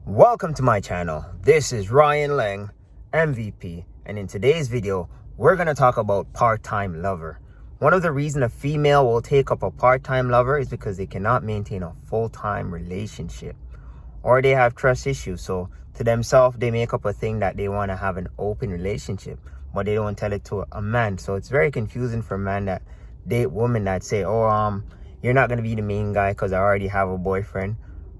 Welcome to my channel. This is Ryan Lang, MVP, and in today's video, we're going to talk about part-time lover. One of the reasons a female will take up a part-time lover is because they cannot maintain a full-time relationship or they have trust issues. So to themselves, they make up a thing that they want to have an open relationship, but they don't tell it to a man. So it's very confusing for men that date women that say, you're not going to be the main guy because I already have a boyfriend,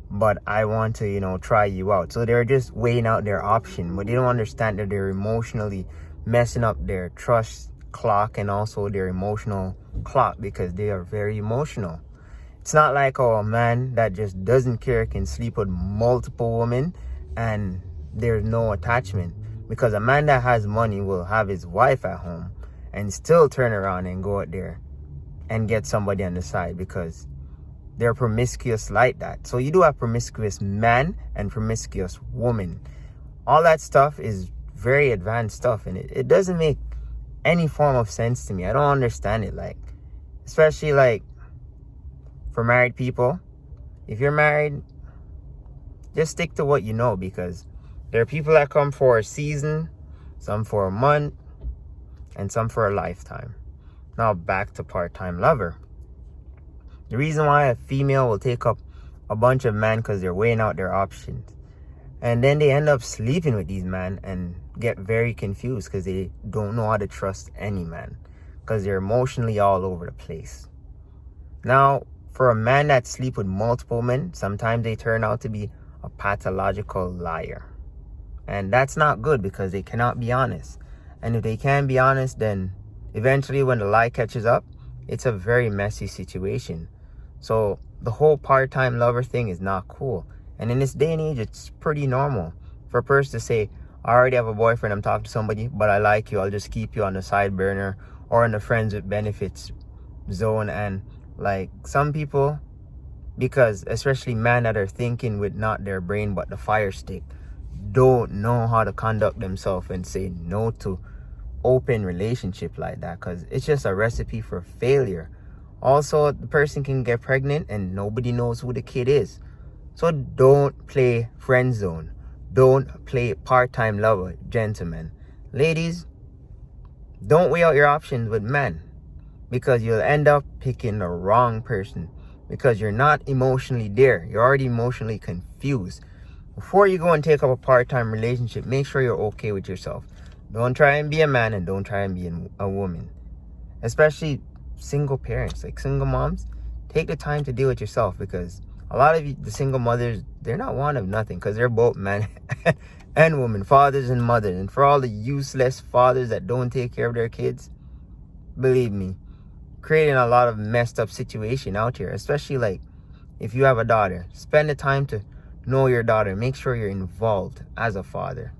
but I want to, try you out. So they're just weighing out their option, but they don't understand that they're emotionally messing up their trust clock and also their emotional clock because they are very emotional. It's not like a man that just doesn't care can sleep with multiple women and there's no attachment, because a man that has money will have his wife at home and still turn around and go out there and get somebody on the side because they're promiscuous like that. So you do have promiscuous man and promiscuous woman. All that stuff is very advanced stuff, and it doesn't make any form of sense to me. I don't understand it, especially for married people. If you're married, just stick to what you know, because there are people that come for a season, some for a month, and some for a lifetime. Now back to part-time lover. The reason why a female will take up a bunch of men because they're weighing out their options. And then they end up sleeping with these men and get very confused because they don't know how to trust any man because they're emotionally all over the place. Now, for a man that sleep with multiple men, sometimes they turn out to be a pathological liar. And that's not good because they cannot be honest. And if they can't be honest, then eventually when the lie catches up, it's a very messy situation. So the whole part-time lover thing is not cool. And in this day and age, it's pretty normal for a person to say, I already have a boyfriend, I'm talking to somebody, but I like you, I'll just keep you on the side burner or in the friends with benefits zone. And some people, because especially men that are thinking with not their brain but the fire stick, don't know how to conduct themselves and say no to open relationship like that, because it's just a recipe for failure. Also, the person can get pregnant and nobody knows who the kid is. So don't play friend zone. Don't play part-time lover, gentlemen. Ladies, don't weigh out your options with men, because you'll end up picking the wrong person because you're not emotionally there. You're already emotionally confused. Before you go and take up a part-time relationship, make sure you're okay with yourself. Don't try and be a man and don't try and be a woman. Especially single parents, single moms. Take the time to deal with yourself, because a lot of the single mothers, they're not one of nothing because they're both men and women, fathers and mothers. And for all the useless fathers that don't take care of their kids, believe me, creating a lot of messed up situation out here. Especially if you have a daughter, spend the time to know your daughter. Make sure you're involved as a father,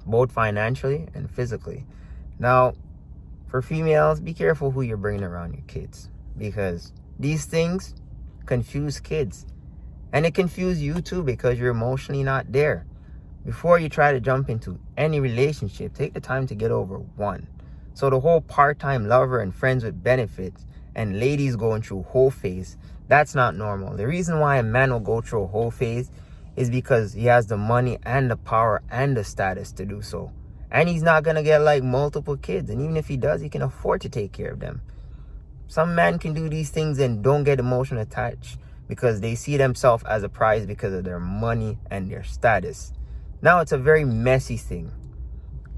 both financially and physically. Now, for females, be careful who you're bringing around your kids, because these things confuse kids. And it confuses you too because you're emotionally not there. Before you try to jump into any relationship, take the time to get over one. So the whole part-time lover and friends with benefits and ladies going through whole phase, that's not normal. The reason why a man will go through a whole phase is because he has the money and the power and the status to do so. And he's not going to get multiple kids. And even if he does, he can afford to take care of them. Some men can do these things and don't get emotionally attached because they see themselves as a prize because of their money and their status. Now it's a very messy thing.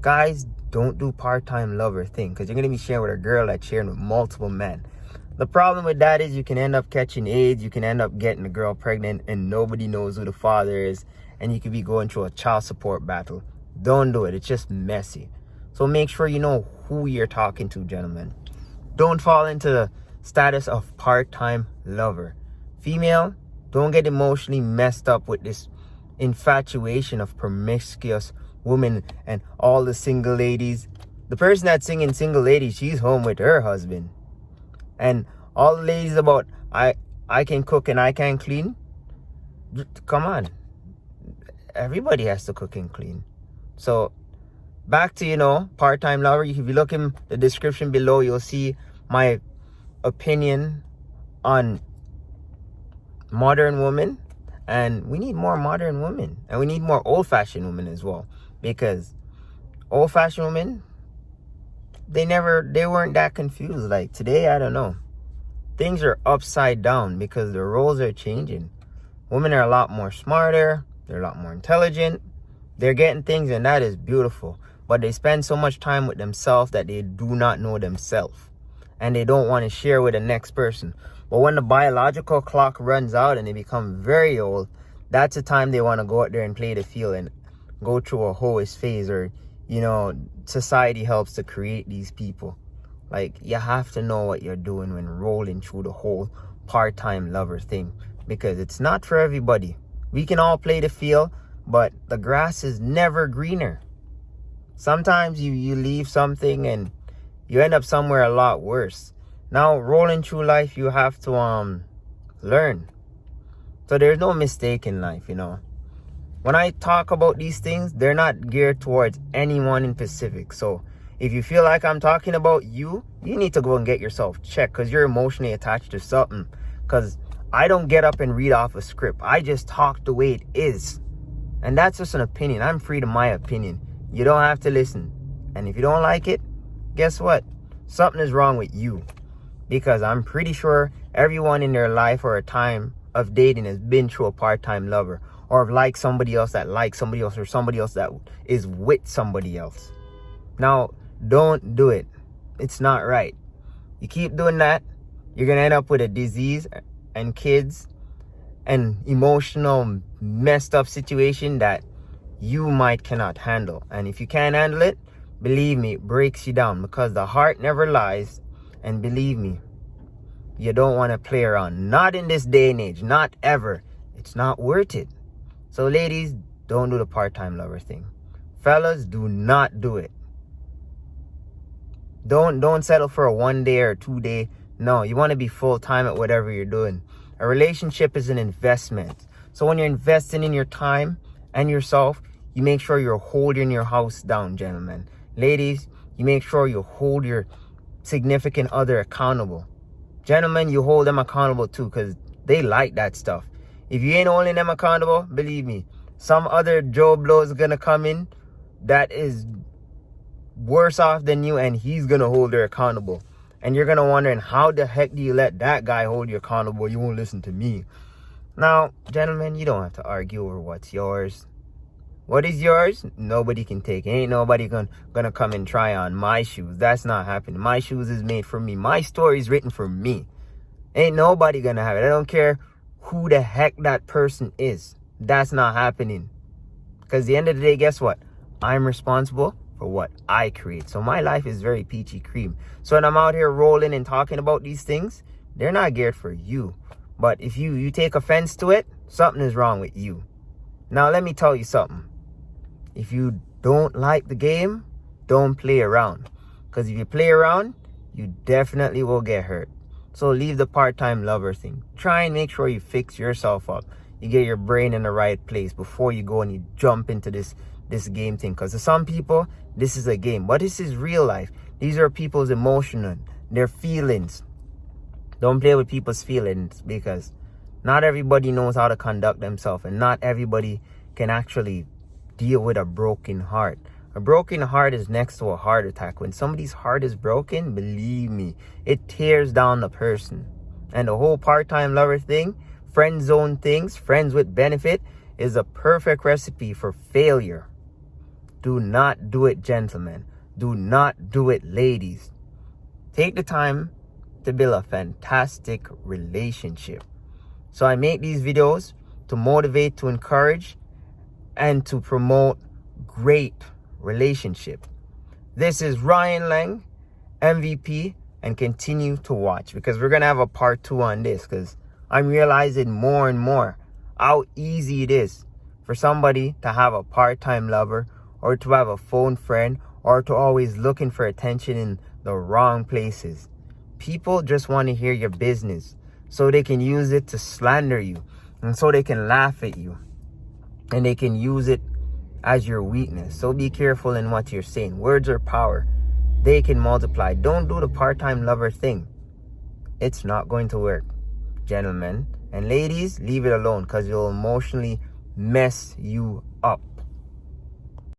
Guys, don't do part-time lover thing, because you're going to be sharing with a girl that's sharing with multiple men. The problem with that is you can end up catching AIDS, you can end up getting the girl pregnant and nobody knows who the father is, and you could be going through a child support battle. Don't do it. It's just messy. So make sure you know who you're talking to, gentlemen. Don't fall into the status of part-time lover. Female, don't get emotionally messed up with this infatuation of promiscuous women and all the single ladies. The person that's singing single ladies, she's home with her husband. And all the ladies about, I can cook and I can clean. Come on. Everybody has to cook and clean. So back to, part-time lover. If you look in the description below, you'll see my opinion on modern women And we need more modern women, and we need more old-fashioned women as well, because old-fashioned women, they weren't that confused. Like today, I don't know, things are upside down because the roles are changing. Women are a lot more smarter, they're a lot more intelligent, they're getting things, and that is beautiful. But they spend so much time with themselves that they do not know themselves, and they don't want to share with the next person. But when the biological clock runs out and they become very old, that's the time they want to go out there and play the field and go through a hoist phase, or, you know, society helps to create these people. Like, you have to know what you're doing when rolling through the whole part-time lover thing, because it's not for everybody. We can all play the field, but the grass is never greener. Sometimes you leave something and you end up somewhere a lot worse. Now, rolling through life, you have to learn. So there's no mistake in life, you know. When I talk about these things, they're not geared towards anyone in specific. So if you feel like I'm talking about you, you need to go and get yourself checked, because you're emotionally attached to something. Because I don't get up and read off a script. I just talk the way it is. And that's just an opinion. I'm free to my opinion. You don't have to listen. And if you don't like it, guess what? Something is wrong with you. Because I'm pretty sure everyone in their life or a time of dating has been through a part-time lover, or have liked somebody else that likes somebody else, or somebody else that is with somebody else. Now, don't do it. It's not right. You keep doing that, you're going to end up with a disease and kids and emotional messed up situation that you cannot handle. And if you can't handle it, believe me, it breaks you down, because the heart never lies. And believe me, you don't want to play around. Not in this day and age. Not ever. It's not worth it. So ladies, don't do the part-time lover thing. Fellas, do not do it. Don't settle for a 1 day or 2 day. No, you want to be full-time at whatever you're doing. A relationship is an investment. So when you're investing in your time and yourself, you make sure you're holding your house down, gentlemen. Ladies, you make sure you hold your significant other accountable. Gentlemen, you hold them accountable too, because they like that stuff. If you ain't holding them accountable, believe me, some other Joe Blow is gonna come in that is worse off than you, and he's gonna hold her accountable. And you're gonna wondering, how the heck do you let that guy hold you accountable? You won't listen to me. Now, gentlemen, you don't have to argue over what's yours. What is yours, nobody can take. Ain't nobody gonna come and try on my shoes. That's not happening. My shoes is made for me. My story is written for me. Ain't nobody gonna have it. I don't care who the heck that person is. That's not happening. Because at the end of the day, guess what? I'm responsible for what I create. So my life is very peachy cream. So when I'm out here rolling and talking about these things, they're not geared for you. But if you take offense to it, something is wrong with you. Now let me tell you something. If you don't like the game, don't play around. Because if you play around, you definitely will get hurt. So leave the part-time lover thing. Try and make sure you fix yourself up. You get your brain in the right place before you go and you jump into this game thing. Because to some people, this is a game. But this is real life. These are people's emotions, their feelings. Don't play with people's feelings, because not everybody knows how to conduct themselves. And not everybody can actually deal with a broken heart. A broken heart is next to a heart attack. When somebody's heart is broken, believe me, it tears down the person. And the whole part-time lover thing, friend zone things, friends with benefit, is a perfect recipe for failure. Do not do it, gentlemen. Do not do it, ladies. Take the time to build a fantastic relationship. So I make these videos to motivate, to encourage, and to promote great relationship. This is Ryan Lang, MVP, and continue to watch, because we're gonna have a part 2 on this, because I'm realizing more and more how easy it is for somebody to have a part-time lover, or to have a phone friend, or to always looking for attention in the wrong places. People just want to hear your business so they can use it to slander you, and so they can laugh at you, and they can use it as your weakness. So be careful in what you're saying. Words are power. They can multiply. Don't do the part-time lover thing. It's not going to work, gentlemen. And ladies, leave it alone because it'll emotionally mess you up.